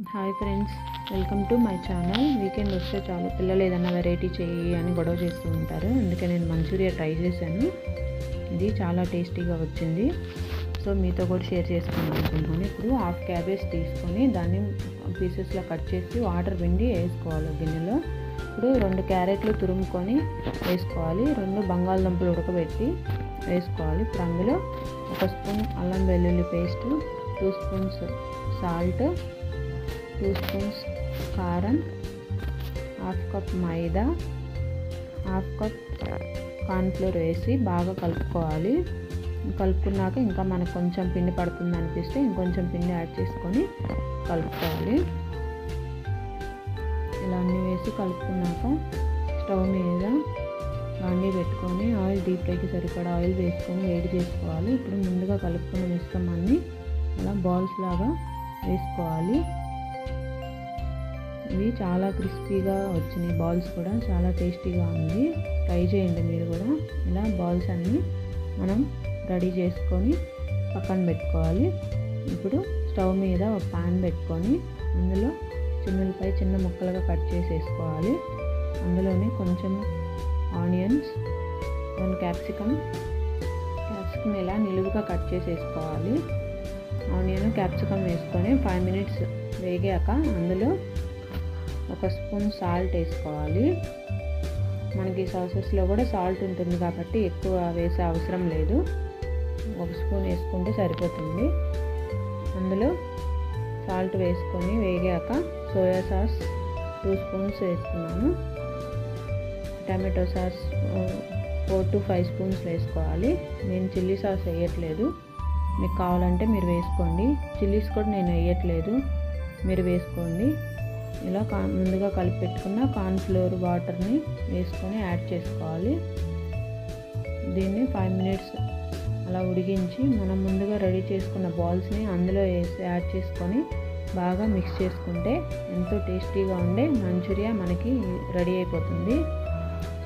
Hi friends, welcome to my channel. Weekend వస్తే చాలు పిల్లలు ఏదైనా వెరైటీ చేయి అని గొడవ చేస్తూ ఉంటారు. అందుకే నేను మంచూరియా ట్రై చేశాను. ఇది చాలా టేస్టీగా వచ్చింది. సో మీతో కూడా షేర్ చేసుకుందాం అనుకుంటున్నాను. ఇప్పుడు హాఫ్ క్యాబేజ్ తీసుకొని దాన్ని పీసెస్లో కట్ చేసి వాటర్ పిండి వేసుకోవాలి గిన్నెలో. ఇప్పుడు 2 క్యారెట్లు తురుముకొని వేసుకోవాలి. 2 బంగాళదుంపలు ఉడకబెట్టి వేసుకోవాలి. ఇప్పుడు అందులో 1 స్పూన్ అల్లం వెల్లుల్లి పేస్ట్, 2 స్పూన్స్ సాల్ట్, 2 స్పూన్స్ కారం, 1/2 కప్ మైదా, 1/2 కప్ కార్న్ఫ్లోర్ వేసి బాగా కలుపుకోవాలి. కలుపుకున్నాక ఇంకా మనకు కొంచెం పిండి పడుతుంది అనిపిస్తే ఇంకొంచెం పిండి యాడ్ చేసుకొని కలుపుకోవాలి. ఇలా అన్నీ వేసి కలుపుకున్నాక స్టవ్ మీద బాండీ పెట్టుకొని ఆయిల్, డీప్ ఫ్రైకి సరిపడా ఆయిల్ వేసుకొని వేడి చేసుకోవాలి. ఇప్పుడు ముందుగా కలుపుకున్న మిశ్రమాన్ని అలా బాల్స్ లాగా వేసుకోవాలి. ఇవి చాలా క్రిస్పీగా వచ్చినాయి. బాల్స్ కూడా చాలా టేస్టీగా ఉంది. ట్రై చేయండి మీరు కూడా. ఇలా బాల్స్ అన్నీ మనం రెడీ చేసుకొని పక్కన పెట్టుకోవాలి. ఇప్పుడు స్టవ్ మీద ఒక పాన్ పెట్టుకొని అందులో చిన్నులపై చిన్న ముక్కలుగా కట్ చేసి వేసుకోవాలి. అందులోనే కొంచెం ఆనియన్స్, 1 క్యాప్సికమ్ ఇలా నిలువుగా కట్ చేసి వేసుకోవాలి. ఆనియన్, క్యాప్సికమ్ వేసుకొని 5 మినిట్స్ వేగాక అందులో 1 స్పూన్ సాల్ట్ వేసుకోవాలి. మనకి సాసెస్లో కూడా సాల్ట్ ఉంటుంది కాబట్టి ఎక్కువ వేసే అవసరం లేదు. 1 స్పూన్ వేసుకుంటే సరిపోతుంది. అందులో సాల్ట్ వేసుకొని వేగాక సోయా సాస్ 2 స్పూన్స్ వేసుకున్నాను. టమాటో సాస్ 4 to 5 స్పూన్స్ వేసుకోవాలి. నేను చిల్లీ సాస్ వేయట్లేదు. మీకు కావాలంటే మీరు వేసుకోండి. చిల్లీస్ కూడా నేను వేయట్లేదు, మీరు వేసుకోండి. ఇలా ముందుగా కలిపి పెట్టుకున్న కార్న్ఫ్లోర్ వాటర్ని వేసుకొని యాడ్ చేసుకోవాలి. దీన్ని 5 మినిట్స్ అలా ఉడికించి మనం ముందుగా రెడీ చేసుకున్న బాల్స్ని అందులో వేసి యాడ్ చేసుకొని బాగా మిక్స్ చేసుకుంటే ఎంతో టేస్టీగా ఉండే మంచూరియా మనకి రెడీ అయిపోతుంది.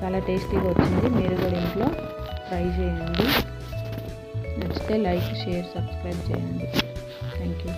చాలా టేస్టీగా వచ్చింది. మీరు కూడా ఇంట్లో ట్రై చేయండి. నచ్చితే లైక్, షేర్, సబ్స్క్రైబ్ చేయండి. Thank you.